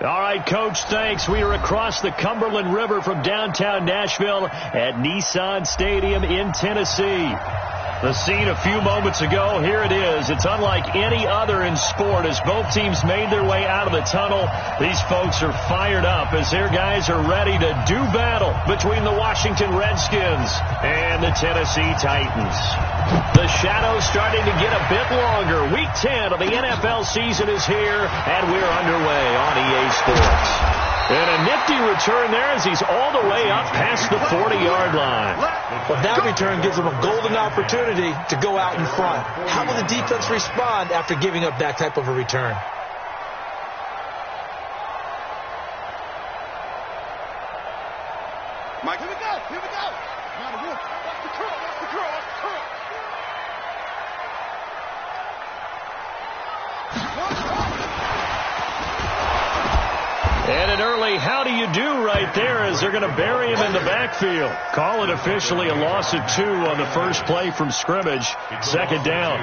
All right, Coach, thanks. We are across the Cumberland River from downtown Nashville at Nissan Stadium in Tennessee. The scene a few moments ago, here it is. It's unlike any other in sport as both teams made their way out of the tunnel. These folks are fired up as their guys are ready to do battle between the Washington Redskins and the Tennessee Titans. The shadow's starting to get a bit longer. Week 10 of the NFL season is here, and we're underway on EA Sports. And a nifty return there as he's all the way up past the 40-yard line. Well, that return gives him a golden opportunity to go out in front. How will the defense respond after giving up that type of a return? Mike, here we go. Here we go. Now the wolf. That's the curl. That's the curl. That's the curl. And an early how do you do right there as they're going to bury him in the backfield. Call it officially a loss of 2 on the first play from scrimmage. Second down.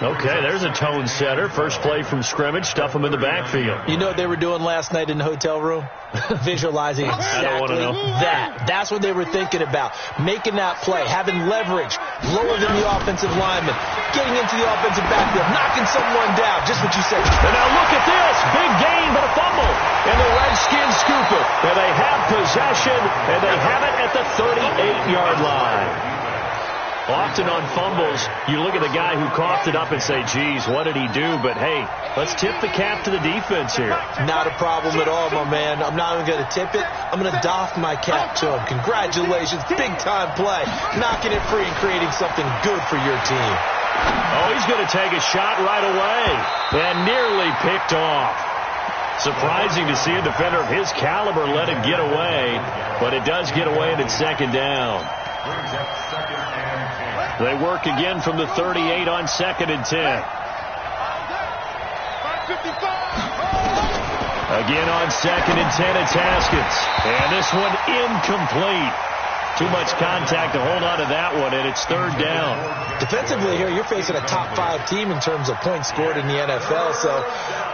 Okay, there's a tone setter. First play from scrimmage, stuff him in the backfield. You know what they were doing last night in the hotel room? Visualizing exactly that. That's what they were thinking about. Making that play, having leverage, lower than the offensive lineman, getting into the offensive backfield, knocking someone down, just what you said. And now look at this. Big gain, but a fumble. And the Redskins scoop it. And they have possession, and they have it at the 38-yard line. Often on fumbles, you look at the guy who coughed it up and say, geez, what did he do? But, hey, let's tip the cap to the defense here. Not a problem at all, my man. I'm not even going to tip it. I'm going to doff my cap to him. Congratulations. Big-time play. Knocking it free and creating something good for your team. Oh, he's going to take a shot right away. And nearly picked off. Surprising to see a defender of his caliber let it get away. But it does get away and it's second down. They work again from the 38 on 2nd and 10. Again on 2nd and 10, it's Haskins. And this one incomplete. Too much contact to hold on to that one, and it's third down. Defensively here, you're facing a top 5 team in terms of points scored in the NFL. So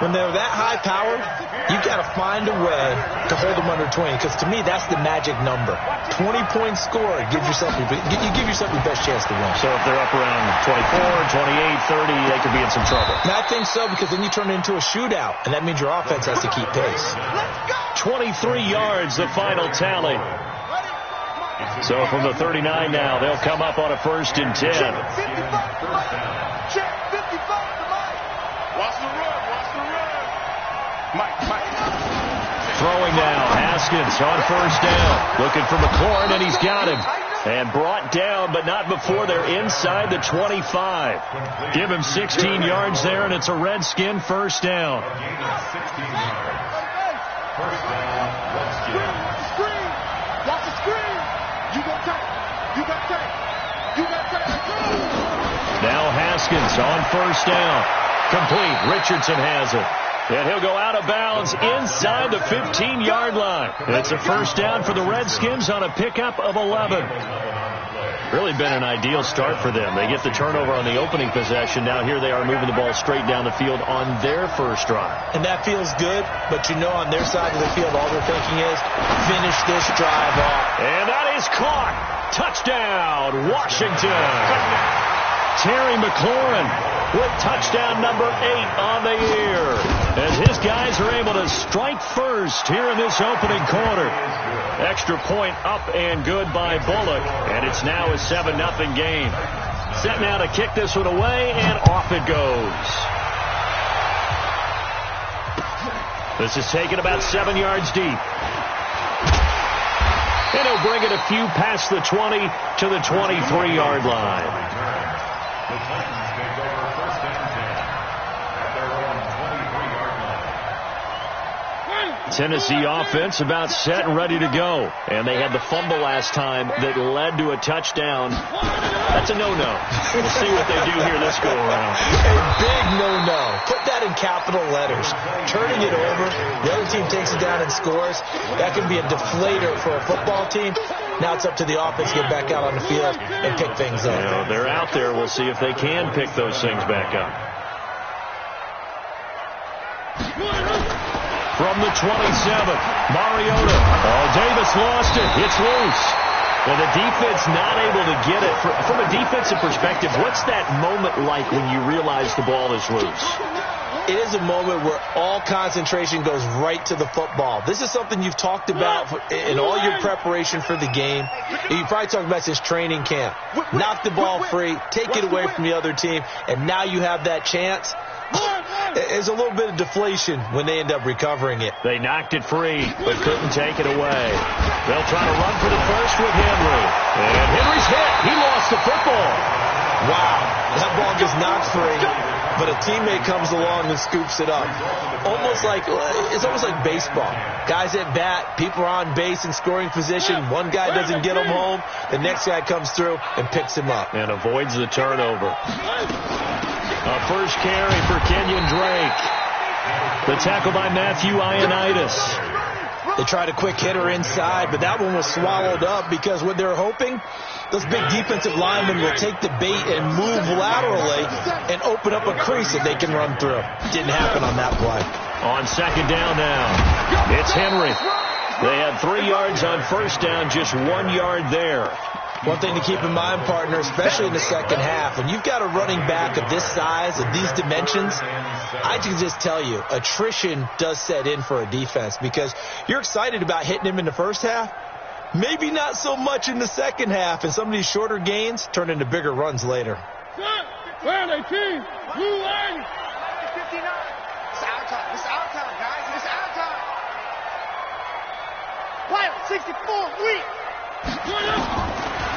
when they're that high powered, you've got to find a way to hold them under 20. Because to me, that's the magic number. 20 points scored gives yourself your best chance to win. So if they're up around 24, 28, 30, they could be in some trouble. And I think so, because then you turn it into a shootout, and that means your offense has to keep pace. 23 yards, the final tally. So from the 39 now, they'll come up on a 1st and 10. Watch the run. Watch the run. Mike. Throwing now, Haskins on 1st down. Looking for McLaurin, and he's got him. And brought down, but not before they're inside the 25. Give him 16 yards there, and it's a Redskin 1st down. Watch the screen. You got take. Now Haskins on 1st down. Complete. Richardson has it. And he'll go out of bounds inside the 15-yard line. It's a 1st down for the Redskins on a pickup of 11. Really been an ideal start for them. They get the turnover on the opening possession. Now here they are moving the ball straight down the field on their first drive. And that feels good, but you know on their side of the field all they're thinking is finish this drive off. And that is caught. Touchdown, Washington. Terry McLaurin with touchdown number 8 on the year. As his guys are able to strike first here in this opening quarter. Extra point up and good by Bullock. And it's now a 7-0 game. Set now to kick this one away, and off it goes. This is taken about 7 yards deep. And he'll bring it a few past the 20 to the 23-yard line. The Titans take over 1st and 10 at their own 23-yard line. Tennessee offense about set and ready to go. And they had the fumble last time that led to a touchdown. That's a no-no. We'll see what they do here this go-around. A big no-no. Put that in capital letters. Turning it over, the other team takes it down and scores. That can be a deflator for a football team. Now it's up to the offense to get back out on the field and pick things up. You know, they're out there. We'll see if they can pick those things back up. From the 27, Mariota. Oh, Davis lost it. It's loose. And the defense not able to get it. From a defensive perspective, what's that moment like when you realize the ball is loose? It is a moment where all concentration goes right to the football. This is something you've talked about in all your preparation for the game. You probably talked about since training camp. Knock the ball free, take it away from the other team, and now you have that chance. There's a little bit of deflation when they end up recovering it. They knocked it free, but couldn't take it away. They'll try to run for the first with Henry. And Henry's hit. He lost the football. Wow, that ball gets knocked free, but a teammate comes along and scoops it up. It's almost like baseball. Guys at bat, people are on base in scoring position. One guy doesn't get him home. The next guy comes through and picks him up. And avoids the turnover. A first carry for Kenyon Drake. The tackle by Matthew Ioannidis. They tried a quick hitter inside, but that one was swallowed up because what they're hoping, those big defensive linemen will take the bait and move laterally and open up a crease that they can run through. Didn't happen on that play. On second down now, it's Henry. They had 3 yards on first down, just 1 yard there. One thing to keep in mind, partner, especially in the second half, when you've got a running back of this size, of these dimensions, I can just tell you, attrition does set in for a defense because you're excited about hitting him in the first half. Maybe not so much in the second half, and some of these shorter gains turn into bigger runs later. Where are they, team? Blue line. 59. It's our time. It's our time, guys. It's our time. Wild 64. Weak.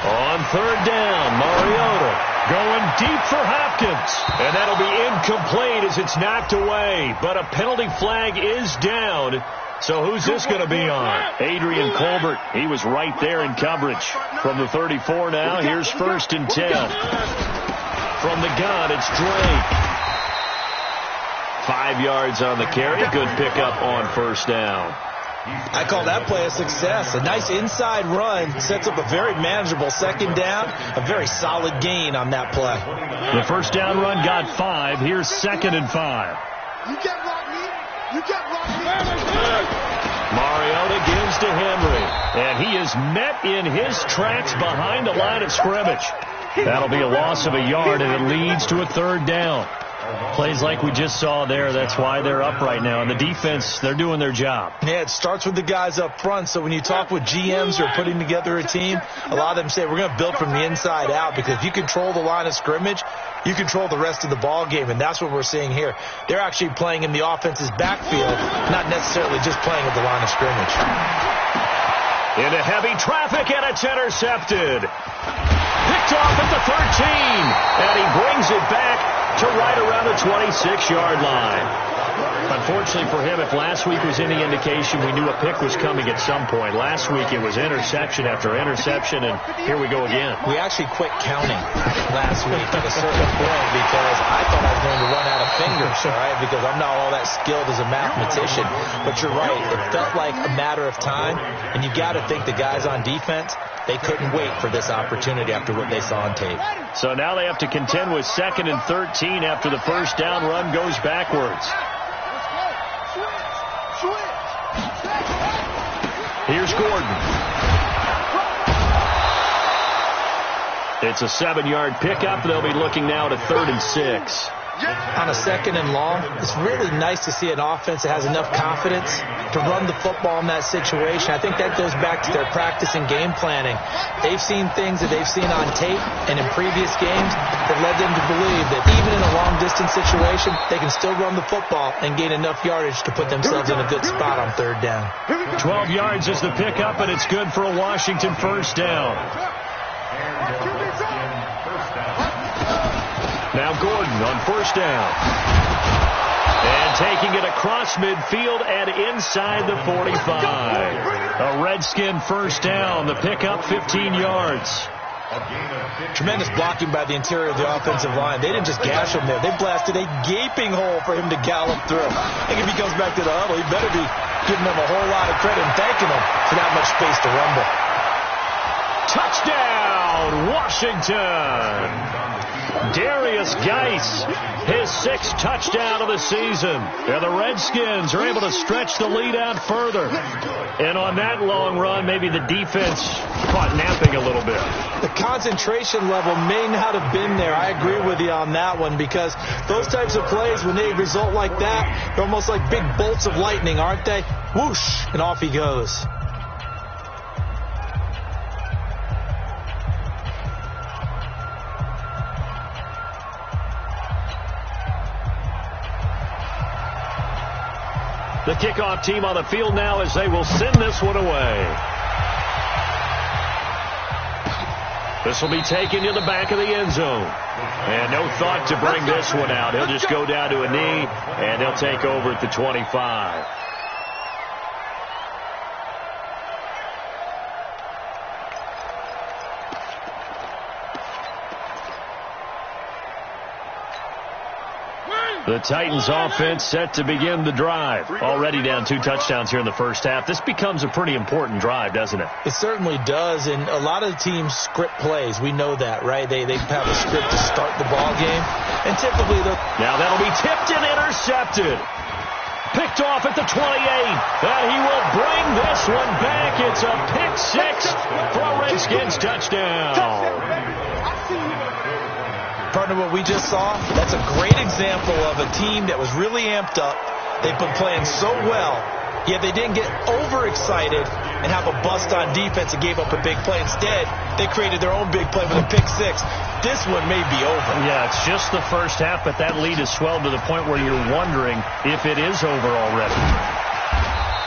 On third down, Mariota going deep for Hopkins. And that'll be incomplete as it's knocked away. But a penalty flag is down. So who's this going to be on? Adrian Colbert. He was right there in coverage. From the 34 now, here's 1st and 10. From the gun, it's Drake. 5 yards on the carry. Good pickup on first down. I call that play a success. A nice inside run sets up a very manageable second down. A very solid gain on that play. The first down run got 5. Here's 2nd and 5. You get rock me. You get rock me. Mariota gives to Henry. And he is met in his tracks behind the line of scrimmage. That'll be a loss of a yard, and it leads to a 3rd down. Plays like we just saw there. That's why they're up right now. And the defense, they're doing their job. Yeah, it starts with the guys up front. So when you talk with GMs who are putting together a team, a lot of them say we're going to build from the inside out because if you control the line of scrimmage, you control the rest of the ball game. And that's what we're seeing here. They're actually playing in the offense's backfield, not necessarily just playing at the line of scrimmage. Into heavy traffic, and it's intercepted. Picked off at the 13. And he brings it back to right around the 26-yard line. Unfortunately for him, if last week was any indication, we knew a pick was coming at some point. Last week it was interception after interception, and here we go again. We actually quit counting last week at a certain point because I thought I was going to run out of fingers, all right, because I'm not all that skilled as a mathematician. But you're right, it felt like a matter of time, and you got to think the guys on defense, they couldn't wait for this opportunity after what they saw on tape. So now they have to contend with 2nd and 13 after the first down run goes backwards. Here's Gordon. It's a 7-yard pickup. They'll be looking now to 3rd and 6. On a 2nd and long, it's really nice to see an offense that has enough confidence to run the football in that situation. I think that goes back to their practice and game planning. They've seen things that they've seen on tape and in previous games that led them to believe that even in a long-distance situation, they can still run the football and gain enough yardage to put themselves in a good spot on 3rd down. 12 yards is the pickup, and it's good for a Washington first down. Now Gordon on first down. And taking it across midfield and inside the 45. A Redskin first down. The pickup 15 yards. Tremendous blocking by the interior of the offensive line. They didn't just gash him there. They blasted a gaping hole for him to gallop through. I think if he comes back to the huddle, he better be giving them a whole lot of credit and thanking them for that much space to rumble. Touchdown, Washington. Darius Geis, his 6th touchdown of the season. And the Redskins are able to stretch the lead out further. And on that long run, maybe the defense caught napping a little bit. The concentration level may not have been there. I agree with you on that one, because those types of plays, when they result like that, they're almost like big bolts of lightning, aren't they? Whoosh, and off he goes. The kickoff team on the field now as they will send this one away. This will be taken to the back of the end zone. And no thought to bring this one out. He'll just go down to a knee, and he'll take over at the 25. The Titans offense set to begin the drive. Already down 2 touchdowns here in the first half. This becomes a pretty important drive, doesn't it? It certainly does, and a lot of teams script plays. We know that, right? They have a script to start the ball game, and typically they'll... Now that'll be tipped and intercepted. Picked off at the 28, and he will bring this one back. It's a pick 6 for a Redskins touchdown. Partner, what we just saw, that's a great example of a team that was really amped up. They've been playing so well, yet they didn't get overexcited and have a bust on defense and gave up a big play. Instead, they created their own big play with a pick 6. This one may be over. Yeah, it's just the first half, but that lead has swelled to the point where you're wondering if it is over already.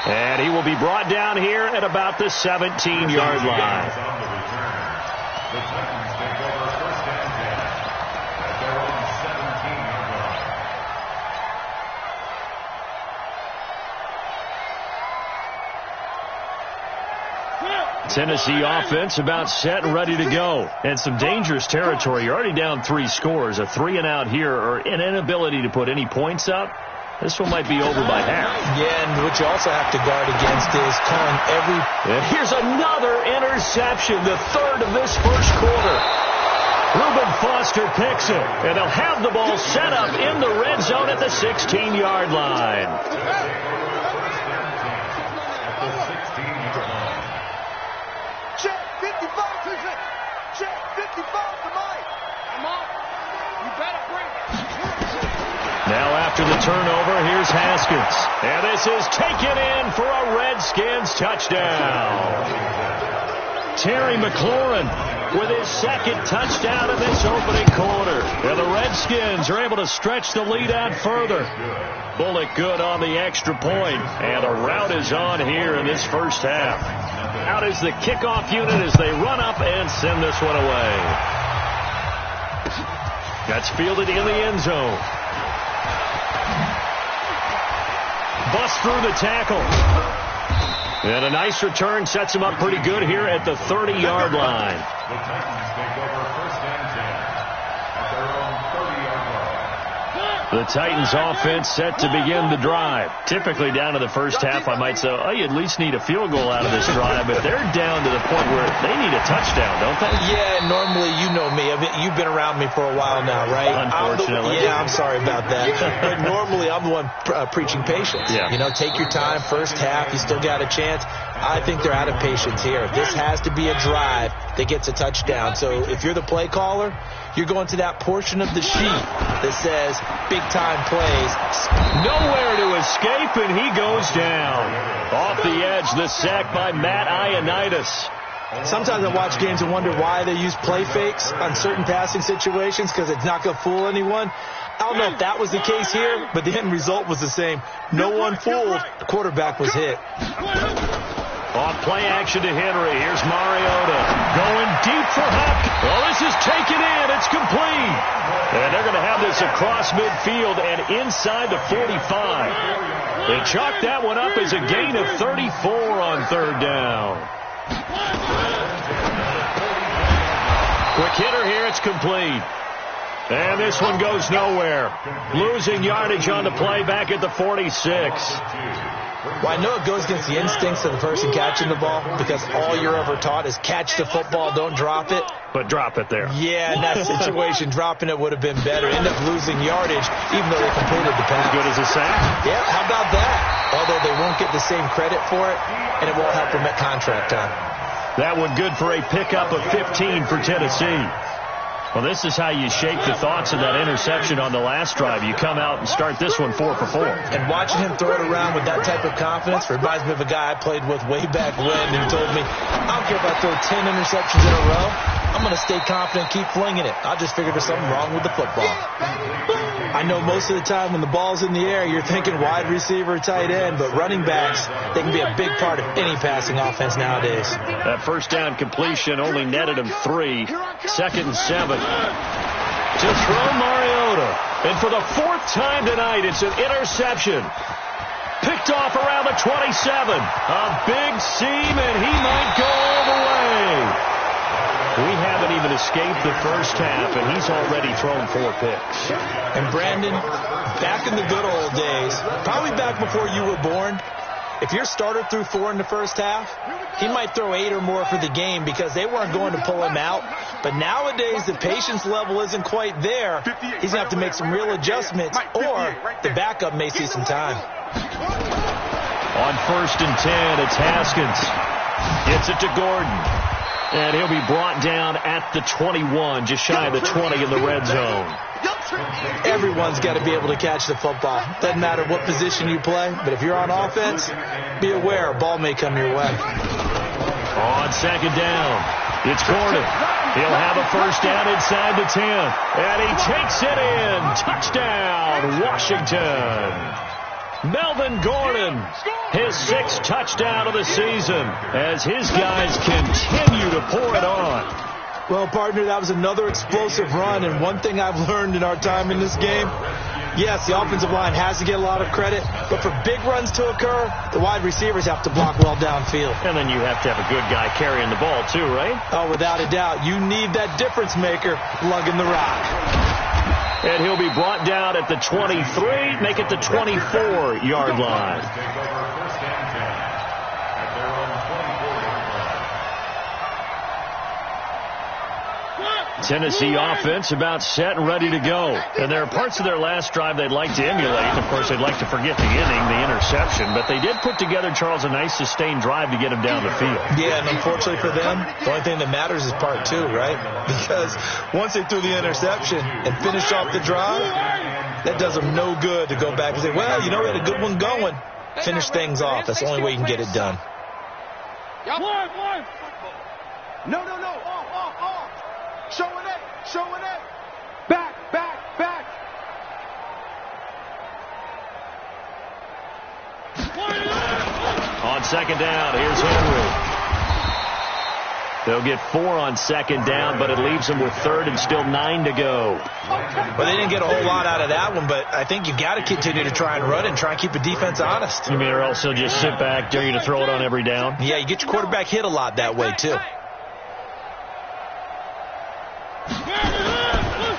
And he will be brought down here at about the 17-yard line. Tennessee offense about set and ready to go. And some dangerous territory. You're already down 3 scores. A 3-and-out here, or an inability to put any points up. This one might be over by half. Yeah, and what you also have to guard against is calling every... And here's another interception, the 3rd of this first quarter. Reuben Foster picks it, and they'll have the ball set up in the red zone at the 16-yard line. Now after the turnover, here's Haskins. And this is taken in for a Redskins touchdown. Terry McLaurin with his 2nd touchdown in this opening quarter. And the Redskins are able to stretch the lead out further. Bullock good on the extra point. And a rout is on here in this first half. Out is the kickoff unit as they run up and send this one away. That's fielded in the end zone. Bust through the tackle. And a nice return sets him up pretty good here at the 30-yard line. The Titans take over 1st and 10 at their own 30-yard line. The Titans offense set to begin the drive. Typically down to the first half, I might say, oh, you at least need a field goal out of this drive, but they're down to the point where they need a touchdown, don't they? Yeah, normally, you know me. You've been around me for a while now, right? Unfortunately. I'm sorry about that. But normally, I'm the one preaching patience. Yeah. You know, take your time. First half, you still got a chance. I think they're out of patience here. This has to be a drive that gets a touchdown. So if you're the play caller, you're going to that portion of the sheet that says big-time plays. Nowhere to escape, and he goes down. Off the edge, the sack by Matt Ioannidis. Sometimes I watch games and wonder why they use play fakes on certain passing situations, because it's not going to fool anyone. I don't know if that was the case here, but the end result was the same. No one fooled. The quarterback was hit. Off play action to Henry. Here's Mariota going deep for Huck. Oh, this is taken in. It's complete. And they're going to have this across midfield and inside the 45. They chalk that one up as a gain of 34 on 3rd down. Quick hitter here. It's complete. And this one goes nowhere. Losing yardage on the play back at the 46. Well, I know it goes against the instincts of the person catching the ball because all you're ever taught is catch the football, don't drop it. But drop it there. Yeah, in that situation, dropping it would have been better. End up losing yardage, even though they completed the pass. As good as a sack? Yeah, how about that? Although they won't get the same credit for it, and it won't help them at contract time. That one good for a pickup of 15 for Tennessee. Well, this is how you shake the thoughts of that interception on the last drive. You come out and start this one 4 for 4. And watching him throw it around with that type of confidence reminds me of a guy I played with way back when who told me, I don't care if I throw 10 interceptions in a row. I'm going to stay confident, keep flinging it. I just figured there's something wrong with the football. I know most of the time when the ball's in the air, you're thinking wide receiver, tight end, but running backs, they can be a big part of any passing offense nowadays. That first down completion only netted him 3. 2nd and 7. To throw Mariota. And for the 4th time tonight, it's an interception. Picked off around the 27. A big seam, and he might go all the way. We haven't even escaped the first half, and he's already thrown 4 picks. And Brandon, back in the good old days, probably back before you were born, if your starter threw 4 in the first half, he might throw 8 or more for the game because they weren't going to pull him out. But nowadays, the patience level isn't quite there. He's going to have to make some real adjustments, or the backup may see some time. On 1st and 10, it's Haskins. Gets it to Gordon. And he'll be brought down at the 21, just shy of the 20 in the red zone. Everyone's got to be able to catch the football. Doesn't matter what position you play, but if you're on offense, be aware a ball may come your way. On 2nd down, it's Gordon. He'll have a first down inside the 10. And he takes it in. Touchdown, Washington. Melvin Gordon, his 6th touchdown of the season as his guys continue to pour it on. Well, partner, that was another explosive run, and one thing I've learned in our time in this game, yes, the offensive line has to get a lot of credit, but for big runs to occur, the wide receivers have to block well downfield. And then you have to have a good guy carrying the ball too, right? Oh, without a doubt. You need that difference maker lugging the rock. And he'll be brought down at the 23, make it the 24-yard line. Tennessee offense about set and ready to go. And there are parts of their last drive they'd like to emulate. Of course, they'd like to forget the inning, the interception. But they did put together, Charles, a nice sustained drive to get him down the field. Yeah, and unfortunately for them, the only thing that matters is part 2, right? Because once they threw the interception and finished off the drive, that does them no good to go back and say, well, you know, we had a good one going. Finish things off. That's the only way you can get it done. No. Off. Showing it. Back. On 2nd down, here's Henry. They'll get 4 on 2nd down, but it leaves them with 3rd and still 9 to go. Well, they didn't get a whole lot out of that one, but I think you got to continue to try and run and try and keep the defense honest. You mean or else they'll just sit back, dare you to throw it on every down? Yeah, you get your quarterback hit a lot that way, too.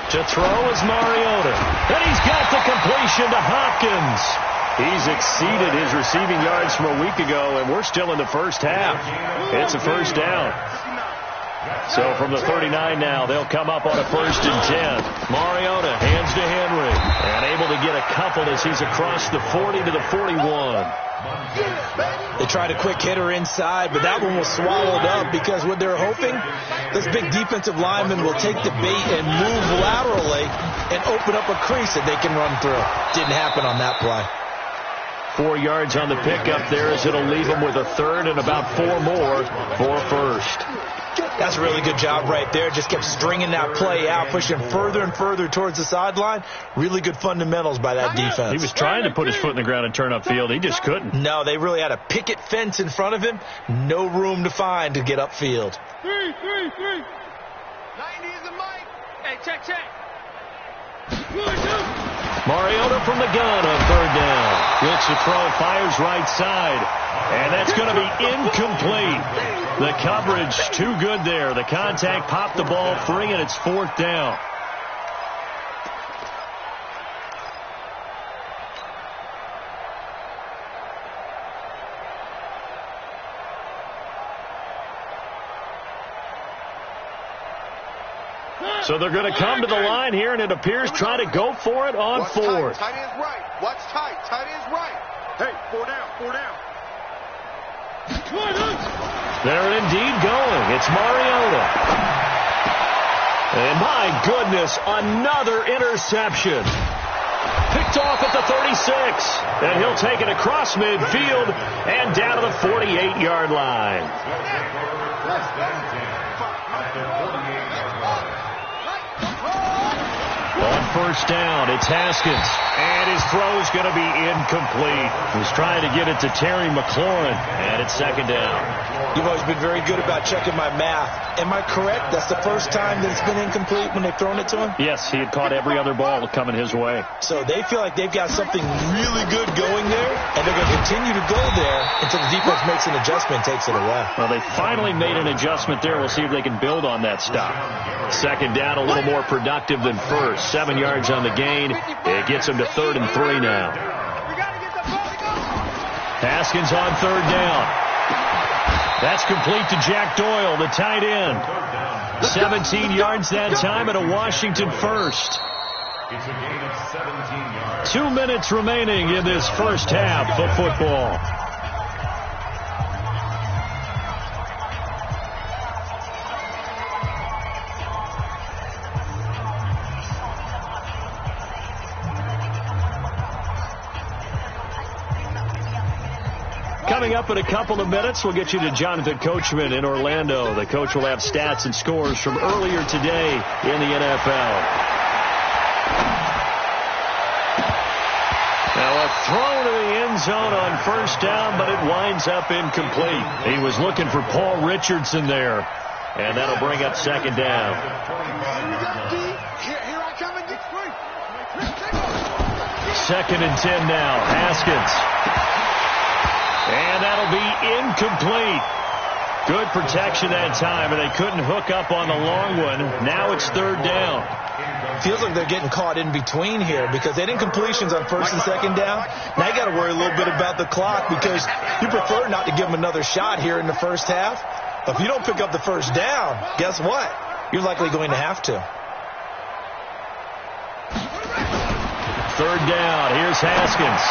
To throw is Mariota. And he's got the completion to Hopkins. He's exceeded his receiving yards from a week ago, and we're still in the first half. It's a first down. So from the 39 now, they'll come up on a 1st and 10. Mariota hands to Henry. And able to get a couple as he's across the 40 to the 41. They tried a quick hitter inside, but that one was swallowed up because what they're hoping, this big defensive lineman will take the bait and move laterally and open up a crease that they can run through. Didn't happen on that play. 4 yards on the pickup there as it'll leave them with a 3rd and about 4 more for 1st. That's a really good job right there. Just kept stringing that play out, pushing further and further towards the sideline. Really good fundamentals by that defense. He was trying to put his foot in the ground and turn upfield. He just couldn't. No, they really had a picket fence in front of him. No room to find to get upfield. 3. 90 is the mic. Hey, check. Mariota from the gun on 3rd down. Gets the throw, fires right side. And that's going to be incomplete. The coverage too good there. The contact popped the ball free, and it's 4th down. So they're going to come to the line here, and it appears try to go for it on fourth. Tight end's right. Watch tight. Tight end's right. Hey, 4 down. 4 down. They're indeed going. It's Mariota. And my goodness, another interception. Picked off at the 36. And he'll take it across midfield and down to the 48-yard line. On first down, it's Haskins. And his throw's going to be incomplete. He's trying to get it to Terry McLaurin. And it's second down. You've always been very good about checking my math. Am I correct? That's the first time that it's been incomplete when they've thrown it to him? Yes, he had caught every other ball coming his way. So they feel like they've got something really good going there, and they're going to continue to go there until the defense makes an adjustment and takes it away. Well, they finally made an adjustment there. We'll see if they can build on that stop. Second down, a little more productive than first. 7 yards on the gain. It gets them to 3rd and 3 now. Haskins on third down. That's complete to Jack Doyle, the tight end. 17 yards that time and a Washington first. It's a gain of 17 yards. 2 minutes remaining in this first half of football. Coming up in a couple of minutes, we'll get you to Jonathan Coachman in Orlando. The coach will have stats and scores from earlier today in the NFL. Now a throw to the end zone on first down, but it winds up incomplete. He was looking for Paul Richardson there, and that'll bring up second down. Second and 10 now. Haskins. And that'll be incomplete. Good protection that time, and they couldn't hook up on the long one. Now it's third down. Feels like they're getting caught in between here because they had incompletions on first and second down. Now you got to worry a little bit about the clock because you prefer not to give them another shot here in the first half. If you don't pick up the first down, guess what? You're likely going to have to. Third down. Here's Haskins.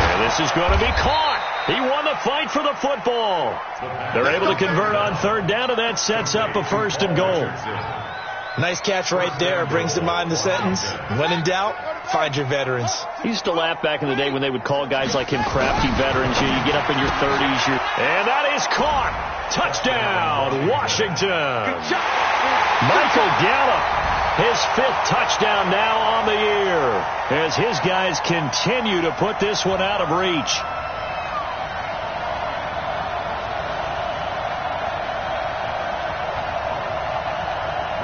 And this is going to be caught. He won the fight for the football. They're able to convert on third down, and that sets up a first and goal. Nice catch right there. Brings to mind the sentence, when in doubt, find your veterans. I used to laugh back in the day when they would call guys like him crafty veterans. You get up in your 30s. And that is caught. Touchdown, Washington. Michael Gallup, his 5th touchdown now on the year as his guys continue to put this one out of reach.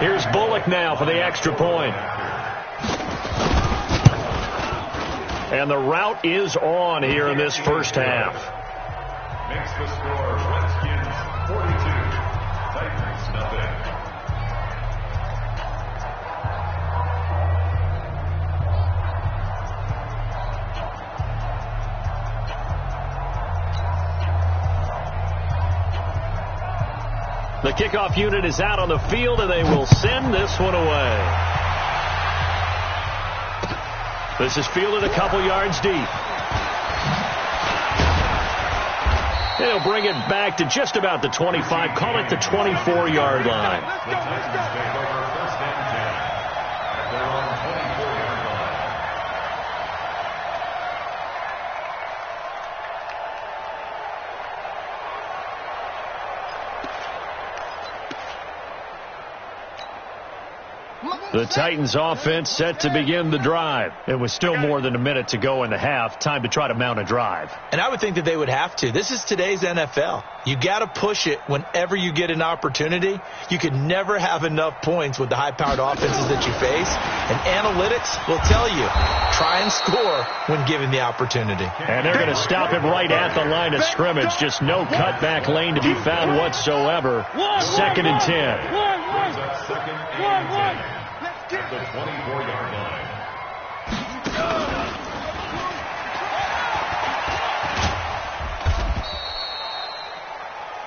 Here's Bullock now for the extra point. And the route is on here in this first half. Makes the score Redskins 42, Titans nothing. The kickoff unit is out on the field, and they will send this one away. This is fielded a couple yards deep. They'll bring it back to just about the 25, call it the 24-yard line. The Titans take over first and 10 at their own 24-yard line. The Titans offense set to begin the drive. It was still more than a minute to go in the half. Time to try to mount a drive. And I would think that they would have to. This is today's NFL. You got to push it whenever you get an opportunity. You can never have enough points with the high-powered offenses that you face. And analytics will tell you, try and score when given the opportunity. And they're going to stop him right at the line of scrimmage. Just no cutback lane to be found whatsoever. Second and 10. Brings up second and 10 at the 24-yard line.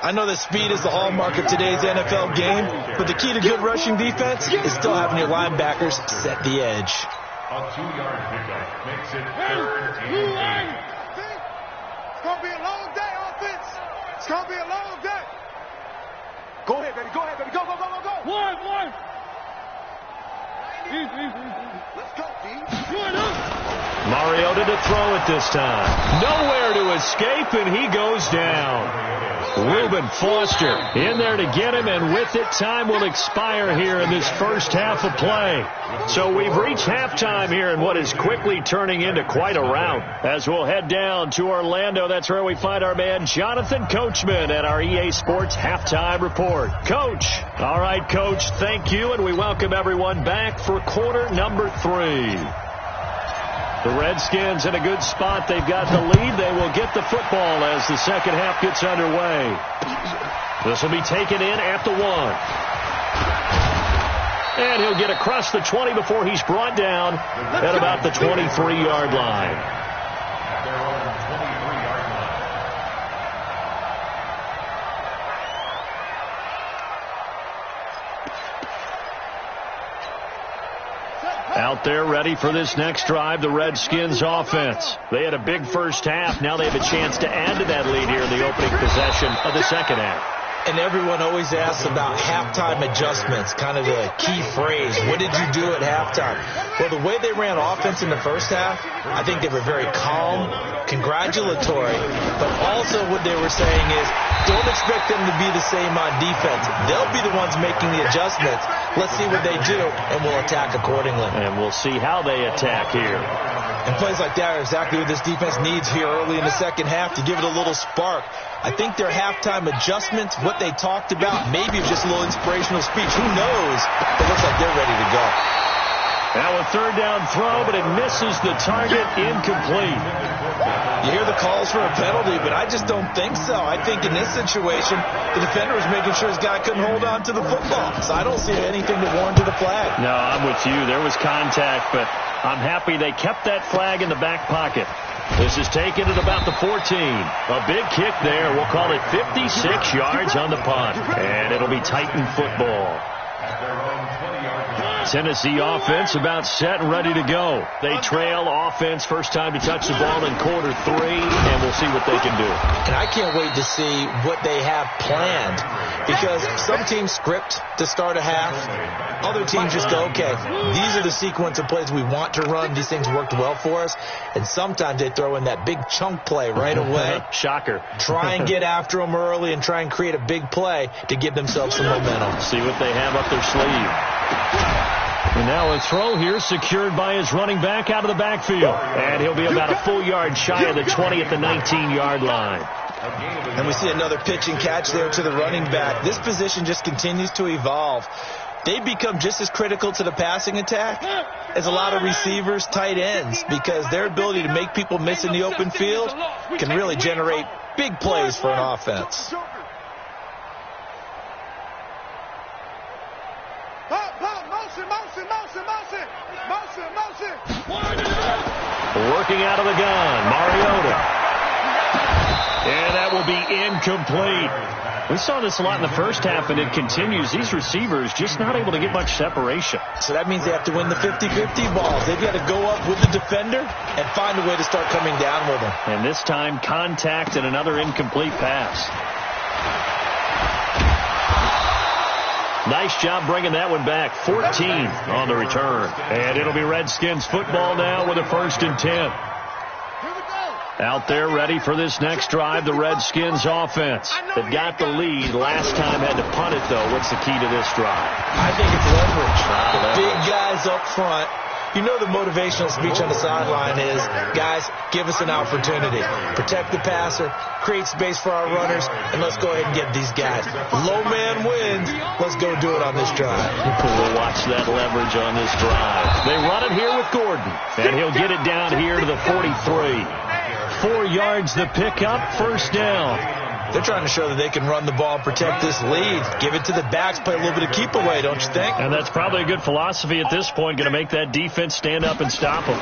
I know that speed is the hallmark of today's NFL game, but the key to good rushing defense is still having your linebackers set the edge. A 2-yard pickup makes it 3rd and 8. It's going to be a long day, offense. It's going to be a long day. Go ahead, baby. Go ahead, baby. Go, go, go, go, go. One. Let's go, D. Mariota to throw it this time. Nowhere to escape, and he goes down. Reuben Foster in there to get him, and with it, time will expire here in this first half of play. So we've reached halftime here in what is quickly turning into quite a rout. As we'll head down to Orlando, that's where we find our man Jonathan Coachman at our EA Sports Halftime Report. Coach. All right, Coach, thank you, and we welcome everyone back for quarter number 3. The Redskins in a good spot. They've got the lead. They will get the football as the second half gets underway. This will be taken in at the 1. And he'll get across the 20 before he's brought down at about the 23-yard line. Out there ready for this next drive, the Redskins offense. They had a big first half. Now they have a chance to add to that lead here in the opening possession of the second half. And everyone always asks about halftime adjustments, kind of the key phrase. What did you do at halftime? Well, the way they ran offense in the first half, I think they were very calm, congratulatory, but also what they were saying is, don't expect them to be the same on defense. They'll be the ones making the adjustments. Let's see what they do, and we'll attack accordingly. And we'll see how they attack here. And plays like that are exactly what this defense needs here early in the second half to give it a little spark. I think their halftime adjustments, what they talked about, maybe just a little inspirational speech. Who knows? It looks like they're ready to go. Now a third down throw, but it misses the target, incomplete. You hear the calls for a penalty, but I just don't think so. I think in this situation, the defender was making sure his guy couldn't hold on to the football. So I don't see anything to warrant to the flag. No, I'm with you. There was contact, but I'm happy they kept that flag in the back pocket. This is taken at about the 14. A big kick there. We'll call it 56 yards on the punt. And it'll be Titan football. Tennessee offense about set and ready to go. They trail offense first time to touch the ball in quarter 3, and we'll see what they can do. And I can't wait to see what they have planned, because some teams script to start a half. Other teams just go, okay, these are the sequence of plays we want to run. These things worked well for us. And sometimes they throw in that big chunk play right away. Shocker. Try and get after them early and try and create a big play to give themselves some momentum. See what they have up their sleeve. And now a throw here secured by his running back out of the backfield. And he'll be about a full yard shy of the 20 at the 19-yard line. And we see another pitch and catch there to the running back. This position just continues to evolve. They become just as critical to the passing attack as a lot of receivers, tight ends, because their ability to make people miss in the open field can really generate big plays for an offense. Working out of the gun, Mariota. And that will be incomplete. We saw this a lot in the first half, and it continues. These receivers just not able to get much separation. So that means they have to win the 50-50 balls. They've got to go up with the defender and find a way to start coming down with them. And this time, contact and another incomplete pass. Nice job bringing that one back. 14 on the return. And it'll be Redskins football now with a 1st and 10. Out there ready for this next drive, the Redskins offense. They've got the lead. Last time had to punt it, though. What's the key to this drive? I think it's leverage. Big guys up front. You know the motivational speech on the sideline is, guys, give us an opportunity. Protect the passer, create space for our runners, and let's go ahead and get these guys. Low man wins. Let's go do it on this drive. We'll watch that leverage on this drive. They run it here with Gordon, and he'll get it down here to the 43. 4 yards the pickup, 1st down. They're trying to show that they can run the ball and protect this lead. Give it to the backs, play a little bit of keep away, don't you think? And that's probably a good philosophy at this point, going to make that defense stand up and stop them.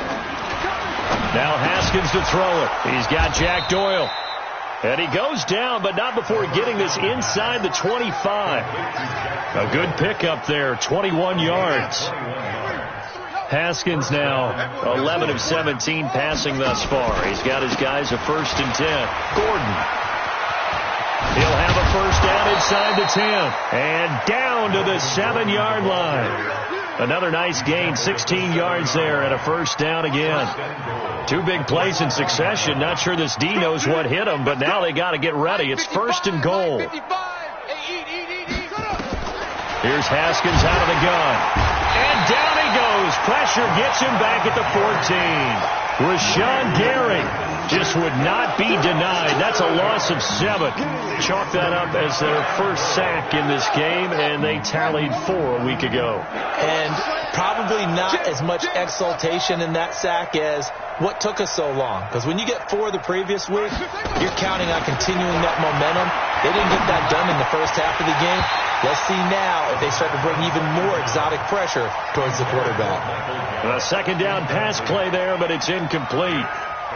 Now Haskins to throw it. He's got Jack Doyle. And he goes down, but not before getting this inside the 25. A good pickup there, 21 yards. Haskins now 11 of 17 passing thus far. He's got his guys a 1st and 10. Gordon. He'll have a first down inside the 10. And down to the 7-yard line. Another nice gain, 16 yards there and a first down again. 2 big plays in succession. Not sure this D knows what hit him, but now they got to get ready. It's 1st and goal. Here's Haskins out of the gun. And down he goes. Pressure gets him back at the 14. Rashawn Gary just would not be denied. That's a loss of 7. Chalk that up as their first sack in this game, and they tallied 4 a week ago. And probably not as much exultation in that sack as what took us so long. Because when you get 4 the previous week, you're counting on continuing that momentum. They didn't get that done in the first half of the game. Let's see now if they start to bring even more exotic pressure towards the quarterback. A second down pass play there, but it's incomplete.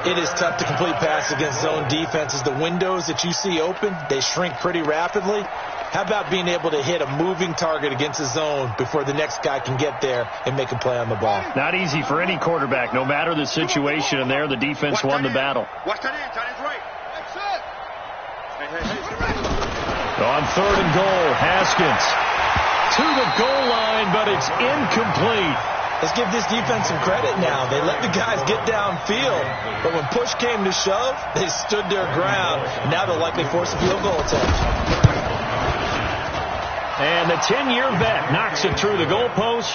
It is tough to complete passes against zone defenses. The windows that you see open, they shrink pretty rapidly. How about being able to hit a moving target against a zone before the next guy can get there and make a play on the ball? Not easy for any quarterback, no matter the situation, and there the defense won the battle. Watch that in, tight end's right. That's it. Hey. On 3rd and goal, Haskins to the goal line, but it's incomplete. Let's give this defense some credit now. They let the guys get downfield, but when push came to shove, they stood their ground. Now they'll likely force a field goal attempt. And the 10-year vet knocks it through the goalpost,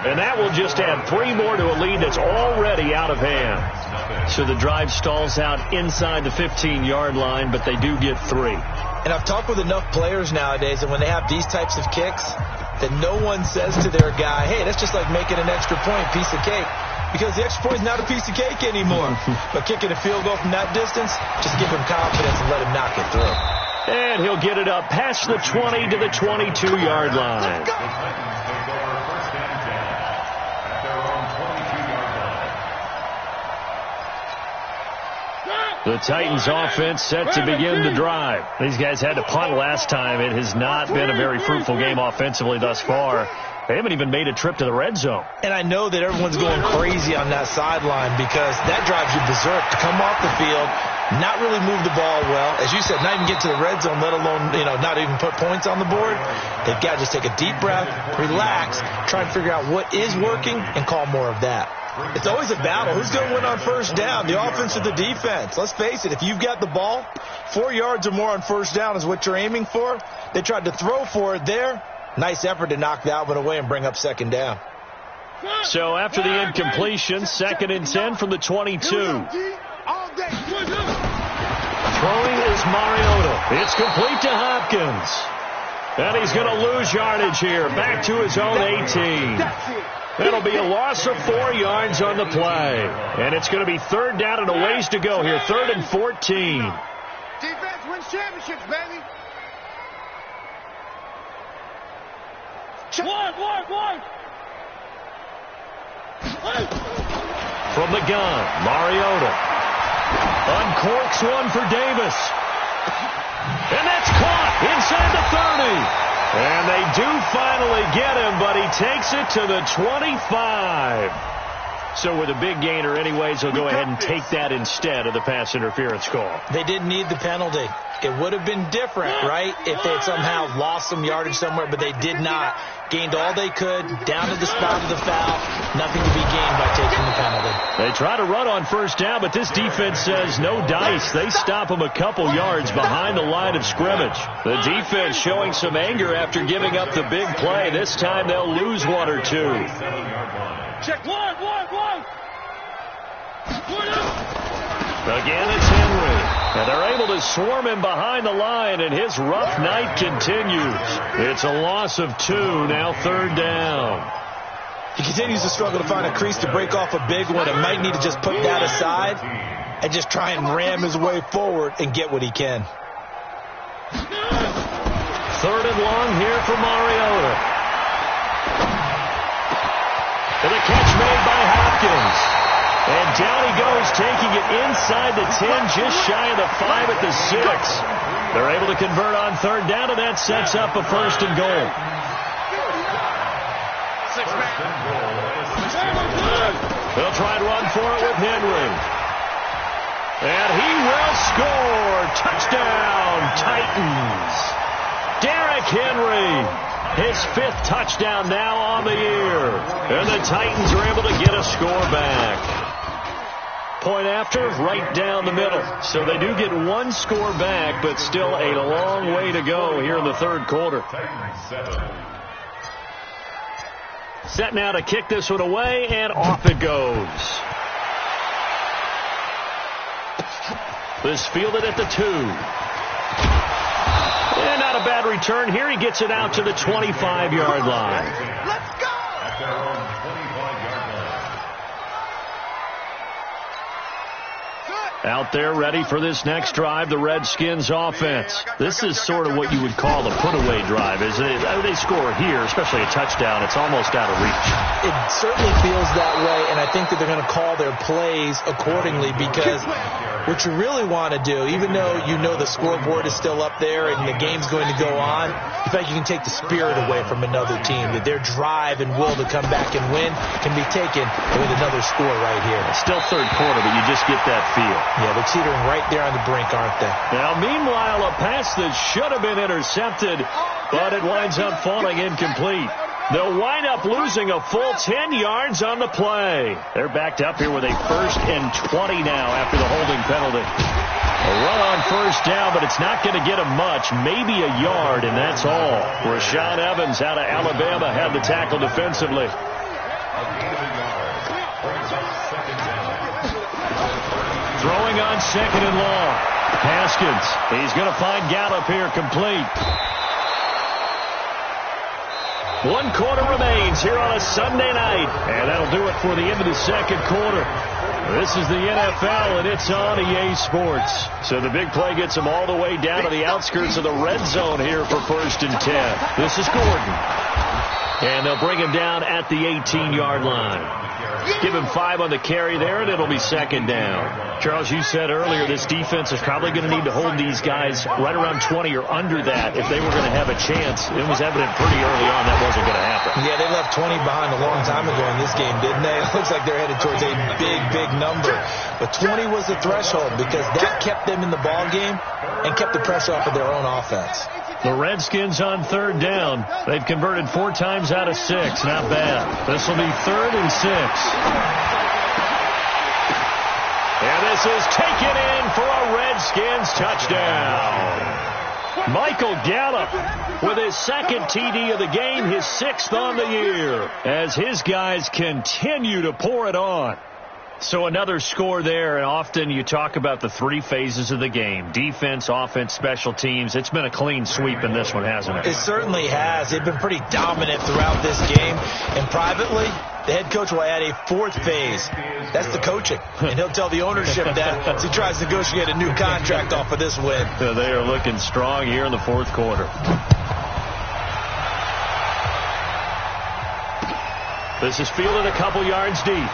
and that will just add 3 more to a lead that's already out of hand. So the drive stalls out inside the 15-yard line, but they do get 3. And I've talked with enough players nowadays that when they have these types of kicks, that no one says to their guy, hey, that's just like making an extra point, piece of cake. Because the extra point is not a piece of cake anymore. But kicking a field goal from that distance, just give him confidence and let him knock it through. And he'll get it up past the 20 to the 22-yard line. The Titans offense set to begin the drive. These guys had to punt last time. It has not been a very fruitful game offensively thus far. They haven't even made a trip to the red zone. And I know that everyone's going crazy on that sideline because that drives you berserk to come off the field, not really move the ball well. As you said, not even get to the red zone, let alone, not even put points on the board. They've got to just take a deep breath, relax, try and figure out what is working and call more of that. It's always a battle. Who's going to win on first down, the offense or the defense? Let's face it, if you've got the ball, 4 yards or more on first down is what you're aiming for. They tried to throw for it there. Nice effort to knock that one away and bring up second down. So after the incompletion, 2nd and 10 from the 22. Throwing is Mariota. It's complete to Hopkins. And he's going to lose yardage here. Back to his own 18. It'll be a loss of 4 yards on the play. And it's going to be 3rd down and a ways to go here. 3rd and 14. Defense wins championships, baby. One. From the gun, Mariota. Uncorks one for Davis. And that's caught inside the 30. And they do finally get him, but he takes it to the 25. So with a big gainer anyways, he'll go ahead and take that instead of the pass interference call. They didn't need the penalty. It would have been different, right, if they had somehow lost some yardage somewhere, but they did not. Gained all they could, down to the spot of the foul. Nothing to be gained by taking the penalty. They try to run on first down, but this defense says no dice. They stop them a couple yards behind the line of scrimmage. The defense showing some anger after giving up the big play. This time they'll lose 1 or 2. Check one. Again, it's Henry. And they're able to swarm him behind the line, and his rough night continues. It's a loss of 2, now 3rd down. He continues to struggle to find a crease to break off a big one and might need to just put that aside and just try and ram his way forward and get what he can. 3rd and long here for Mariota. And the catch made by Hopkins. And down he goes, taking it inside the 10, just shy of the 5 at the 6. They're able to convert on third down, and that sets up a first and goal. They'll try and run for it with Henry. And he will score. Touchdown, Titans. Derrick Henry, his 5th touchdown now on the year. And the Titans are able to get a score back. Point after, right down the middle. So they do get 1 score back, but still a long way to go here in the third quarter. Set now to kick this one away, and off it goes. This fielded at the 2. And not a bad return here. He gets it out to the 25-yard line. Let's go! At their own 25-yard line. Out there ready for this next drive, the Redskins offense. This is sort of what you would call a put-away drive, isn't it? They score here, especially a touchdown. It's almost out of reach. It certainly feels that way, and I think that they're going to call their plays accordingly, because what you really want to do, even though you know the scoreboard is still up there and the game's going to go on, you feel like you can take the spirit away from another team, that their drive and will to come back and win can be taken with another score right here. It's still third quarter, but you just get that feel. Yeah, they're teetering right there on the brink, aren't they? Now, meanwhile, a pass that should have been intercepted, but it winds up falling incomplete. They'll wind up losing a full 10 yards on the play. They're backed up here with a 1st and 20 now after the holding penalty. A run on first down, but it's not going to get them much, maybe a yard, and that's all. Rashaan Evans out of Alabama had the tackle defensively. Throwing on 2nd and long. Haskins, he's going to find Gallup here, complete. 1 quarter remains here on a Sunday night. And that'll do it for the end of the second quarter. This is the NFL, and it's on EA Sports. So the big play gets them all the way down to the outskirts of the red zone here for 1st and 10. This is Gordon. And they'll bring him down at the 18-yard line. Give him 5 on the carry there, and it'll be 2nd down. Charles, you said earlier this defense is probably going to need to hold these guys right around 20 or under that if they were going to have a chance. It was evident pretty early on that wasn't going to happen. Yeah, they left 20 behind a long time ago in this game, didn't they? It looks like they're headed towards a big, big number. But 20 was the threshold because that kept them in the ball game and kept the pressure off of their own offense. The Redskins on 3rd down. They've converted 4 times out of 6. Not bad. This will be 3rd and 6. And this is taken in for a Redskins touchdown. Michael Gallup with his 2nd TD of the game, his 6th on the year, as his guys continue to pour it on. So another score there, and often you talk about the 3 phases of the game. Defense, offense, special teams. It's been a clean sweep in this one, hasn't it? It certainly has. They've been pretty dominant throughout this game. And privately, the head coach will add a 4th phase. That's the coaching. And he'll tell the ownership that as he tries to negotiate a new contract off of this win. They are looking strong here in the 4th quarter. This is fielded a couple yards deep.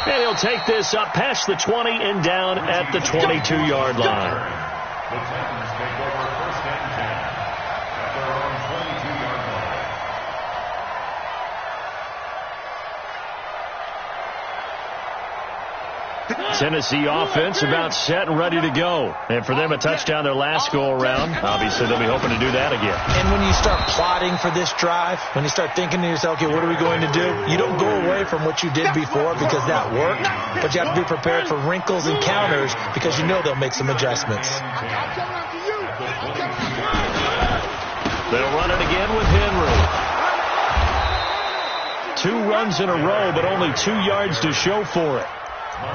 And he'll take this up past the 20 and down at the 22-yard line. The Titans take over 1st and 10 at their own 22-yard line. Tennessee offense about set and ready to go. And for them, a touchdown their last go-around. Obviously, they'll be hoping to do that again. And when you start plotting for this drive, when you start thinking to yourself, okay, what are we going to do? You don't go away from what you did before because that worked, but you have to be prepared for wrinkles and counters because you know they'll make some adjustments. They'll run it again with Henry. 2 runs in a row, but only 2 yards to show for it.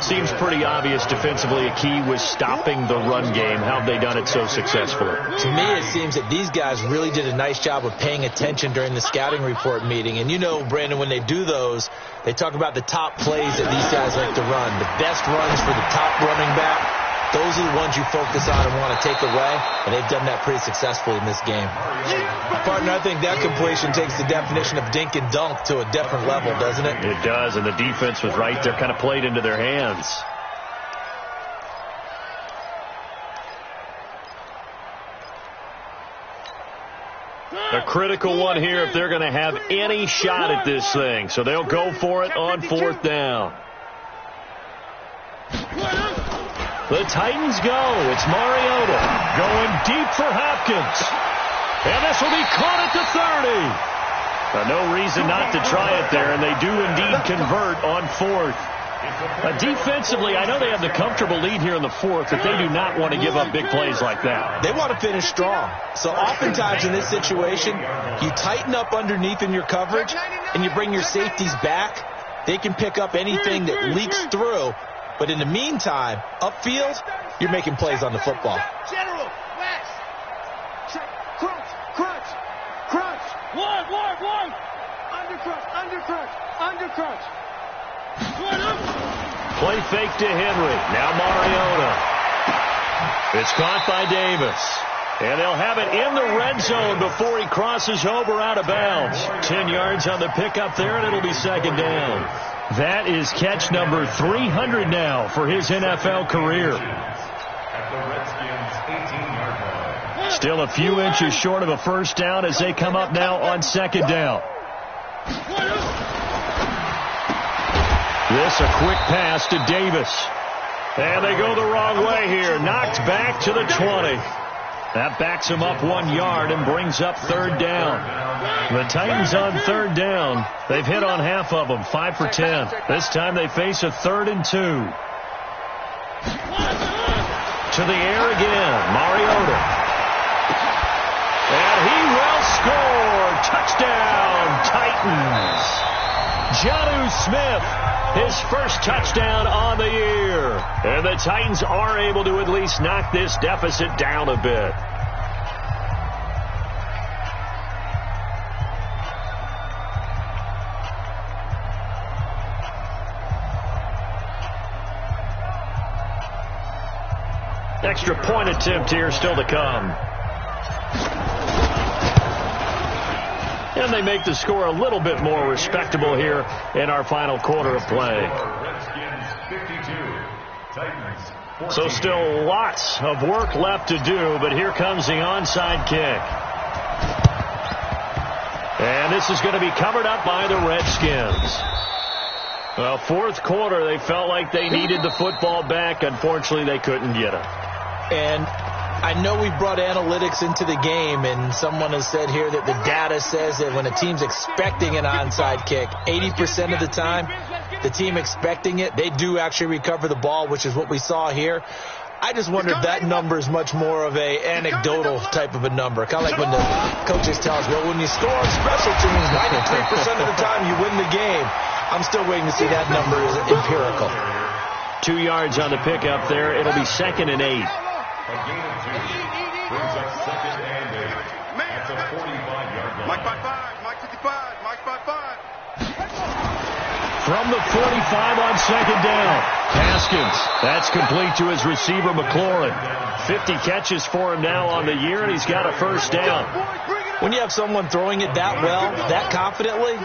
Seems pretty obvious defensively a key was stopping the run game. How have they done it so successfully? To me, it seems that these guys really did a nice job of paying attention during the scouting report meeting. And you know, Brandon, when they do those, they talk about the top plays that these guys like to run. The best runs for the top running back those are the ones you focus on and want to take away, and they've done that pretty successfully in this game. Partner, I think that completion takes the definition of dink and dunk to a different level, doesn't it? It does, and the defense was right there, kind of played into their hands. A critical one here if they're going to have any shot at this thing. So they'll go for it on 4th down. The Titans go. It's Mariota going deep for Hopkins. And this will be caught at the 30. No reason not to try it there, and they do indeed convert on 4th. Defensively, I know they have the comfortable lead here in the 4th, but they do not want to give up big plays like that. They want to finish strong. So oftentimes in this situation, you tighten up underneath in your coverage, and you bring your safeties back. They can pick up anything that leaks through. But in the meantime, upfield, you're making plays on the football. General, West. Crunch, crunch, crunch. One. Under crunch. Play fake to Henry. Now Mariota. It's caught by Davis. And they'll have it in the red zone before he crosses over out of bounds. 10 yards on the pickup there, and it'll be 2nd down. That is catch number 300 now for his NFL career. Still a few inches short of a 1st down as they come up now on 2nd down. This a quick pass to Davis. And they go the wrong way here. Knocked back to the 20. That backs him up 1 yard and brings up 3rd down. The Titans on 3rd down. They've hit on half of them, 5 for 10. This time they face a 3rd and 2. To the air again, Mariota. And he will score. Touchdown, Titans. Jonnu Smith, his first touchdown on the year. And the Titans are able to at least knock this deficit down a bit. Extra point attempt here still to come. And they make the score a little bit more respectable here in our final quarter of play. So still lots of work left to do, but here comes the onside kick. And this is going to be covered up by the Redskins. Well, 4th quarter, they felt like they needed the football back. Unfortunately, they couldn't get it. And I know we brought analytics into the game, and someone has said here that the data says that when a team's expecting an onside kick, 80% of the time, the team expecting it, they do actually recover the ball, which is what we saw here. I just wonder if that number is much more of a anecdotal type of a number. Kind of like when the coaches tell us, well, when you score on special teams, 93% of the time you win the game. I'm still waiting to see that number is empirical. 2 yards on the pickup there. It'll be 2nd and 8. A gain of 2 brings up 2nd and 8. That's a 45-yard line. Mike by 5. Mike 55. Mike by 5. From the 45 on 2nd down. Haskins. That's complete to his receiver, McLaurin. 50 catches for him now on the year, and he's got a 1st down. When you have someone throwing it that well, that confidently,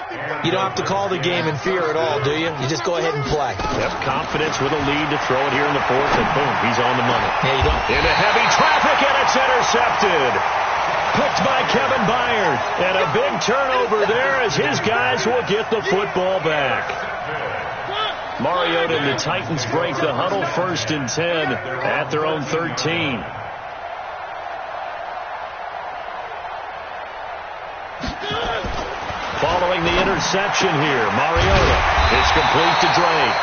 you don't have to call the game in fear at all, do you? You just go ahead and play. Yep, confidence with a lead to throw it here in the 4th, and boom, he's on the money. Yeah, you don't. Into heavy traffic, and it's intercepted. Picked by Kevin Byard. And a big turnover there as his guys will get the football back. Mariota and the Titans break the huddle, 1st and 10 at their own 13. Following the interception here, Mariota. It's complete to Drake.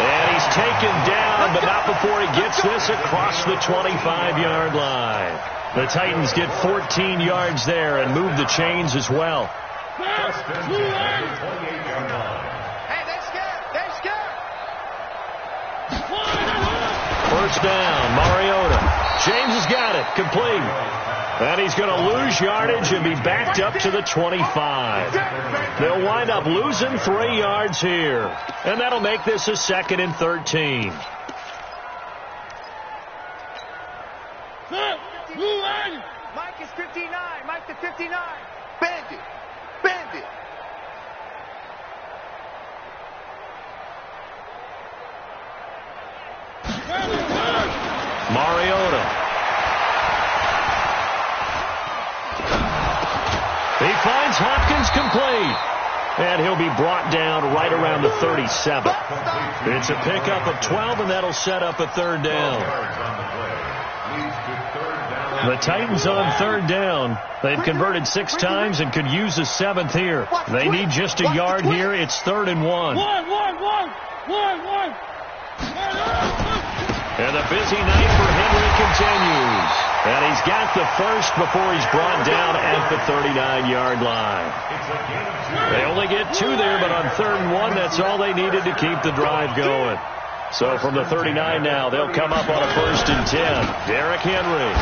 And he's taken down, but not before he gets this across the 25-yard line. The Titans get 14 yards there and move the chains as well. Hey, they scared. They scared. 1st down, Mariota. James has got it, complete. And he's going to lose yardage and be backed up to the 25. They'll wind up losing 3 yards here. And that'll make this a 2nd and 13. Mike is 59. Mike to 59. Bandit. Bandit. Mariota. He finds Hopkins complete. And he'll be brought down right around the 37. It's a pickup of 12, and that'll set up a third down. The Titans on third down. They've converted 6 times and could use a 7th here. They need just a yard here. It's 3rd and 1. And the busy night for Henry continues. And he's got the first before he's brought down at the 39-yard line. They only get 2 there, but on 3rd and 1, that's all they needed to keep the drive going. So from the 39 now, they'll come up on a 1st and 10. Derrick Henry.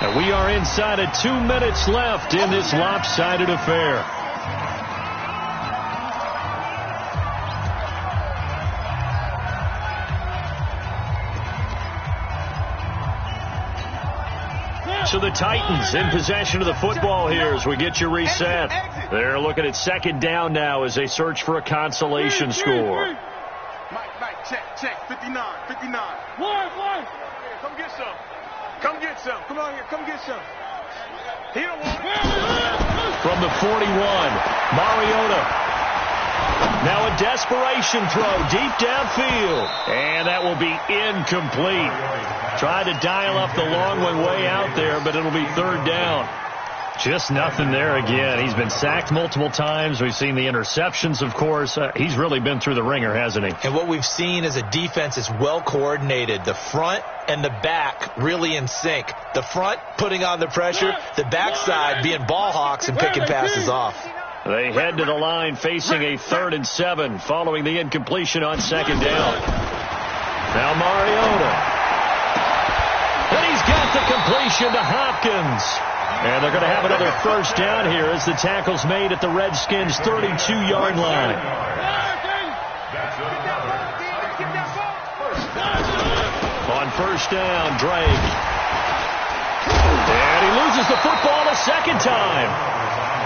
And we are inside of 2 minutes left in this lopsided affair. So the Titans in possession of the football here as we get you reset. They're looking at 2nd down now as they search for a consolation score. Mike, check. 59. One. Come get some. Come on here, come get some. He don't want it. From the 41, Mariota. Now a desperation throw deep downfield. And that will be incomplete. Tried to dial up the long one way out there, but it'll be 3rd down. Just nothing there again. He's been sacked multiple times. We've seen the interceptions, of course. He's really been through the ringer, hasn't he? And what we've seen is a defense that's well coordinated. The front and the back really in sync. The front putting on the pressure, the backside being ball hawks and picking passes off. They head to the line facing a 3rd and 7 following the incompletion on 2nd down. Now Mariota. And he's got the completion to Hopkins. And they're going to have another 1st down here as the tackle's made at the Redskins' 32-yard line. On 1st down, Drake. And he loses the football a 2nd time.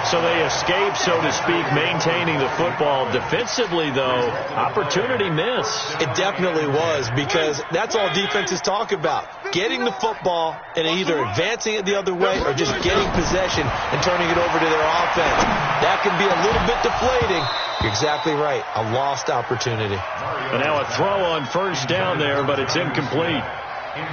So they escape, so to speak, maintaining the football. Defensively, though, opportunity missed. It definitely was, because that's all defenses talk about. Getting the football and either advancing it the other way or just getting possession and turning it over to their offense. That can be a little bit deflating. You're exactly right. A lost opportunity. And now a throw on 1st down there, but it's incomplete.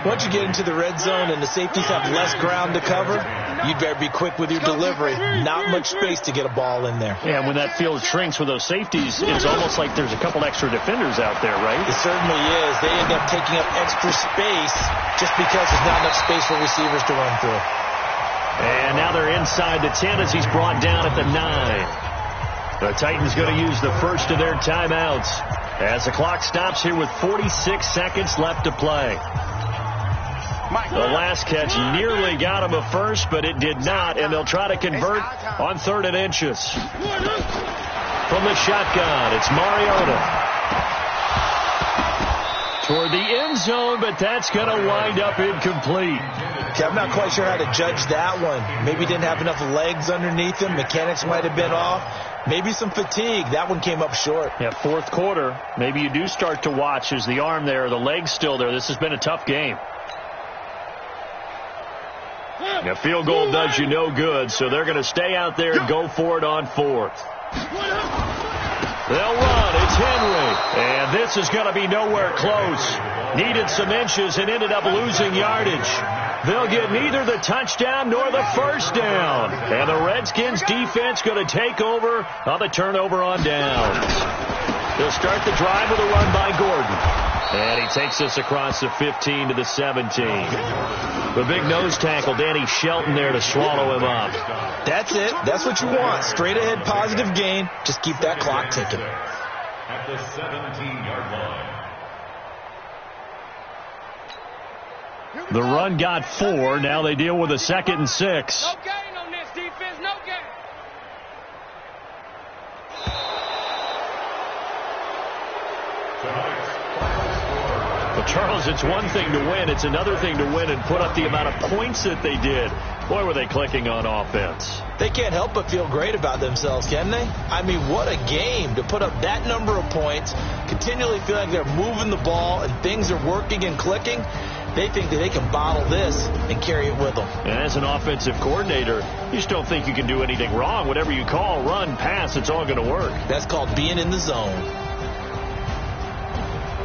Once you get into the red zone and the safeties have less ground to cover, you'd better be quick with your delivery. Not much space to get a ball in there. Yeah, when that field shrinks with those safeties, it's almost like there's a couple extra defenders out there, right? It certainly is. They end up taking up extra space just because there's not enough space for receivers to run through. And now they're inside the 10 as he's brought down at the 9. The Titans going to use the first of their timeouts as the clock stops here with 46 seconds left to play. The last catch nearly got him a first, but it did not, and they'll try to convert on 3rd and inches. From the shotgun, it's Mariota. Toward the end zone, but that's going to wind up incomplete. Okay, I'm not quite sure how to judge that one. Maybe didn't have enough legs underneath him. Mechanics might have been off. Maybe some fatigue. That one came up short. Yeah, 4th quarter. Maybe you do start to watch. Is the arm there, the leg's still there? This has been a tough game. A field goal does you no good, so they're going to stay out there and go for it on 4th. They'll run. It's Henry. And this is going to be nowhere close. Needed some inches and ended up losing yardage. They'll get neither the touchdown nor the 1st down. And the Redskins defense going to take over on the turnover on downs. They'll start the drive with a run by Gordon. And he takes us across the 15 to the 17. The big nose tackle, Danny Shelton, there to swallow him up. That's it. That's what you want. Straight ahead positive gain. Just keep that clock ticking. At the 17-yard line. The run got 4. Now they deal with a 2nd and 6. No gain on this defense. No gain. Well, Charles, it's one thing to win. It's another thing to win and put up the amount of points that they did. Boy, were they clicking on offense. They can't help but feel great about themselves, can they? I mean, what a game to put up that number of points, continually feel like they're moving the ball and things are working and clicking. They think that they can bottle this and carry it with them. And as an offensive coordinator, you just don't think you can do anything wrong. Whatever you call, run, pass, it's all going to work. That's called being in the zone.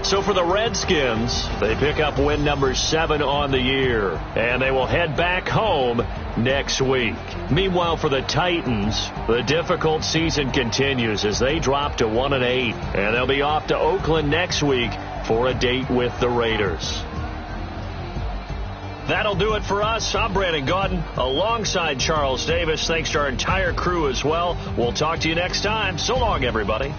So for the Redskins, they pick up win number 7 on the year, and they will head back home next week. Meanwhile, for the Titans, the difficult season continues as they drop to 1-8, and they'll be off to Oakland next week for a date with the Raiders. That'll do it for us. I'm Brandon Gaudin alongside Charles Davis. Thanks to our entire crew as well. We'll talk to you next time. So long, everybody.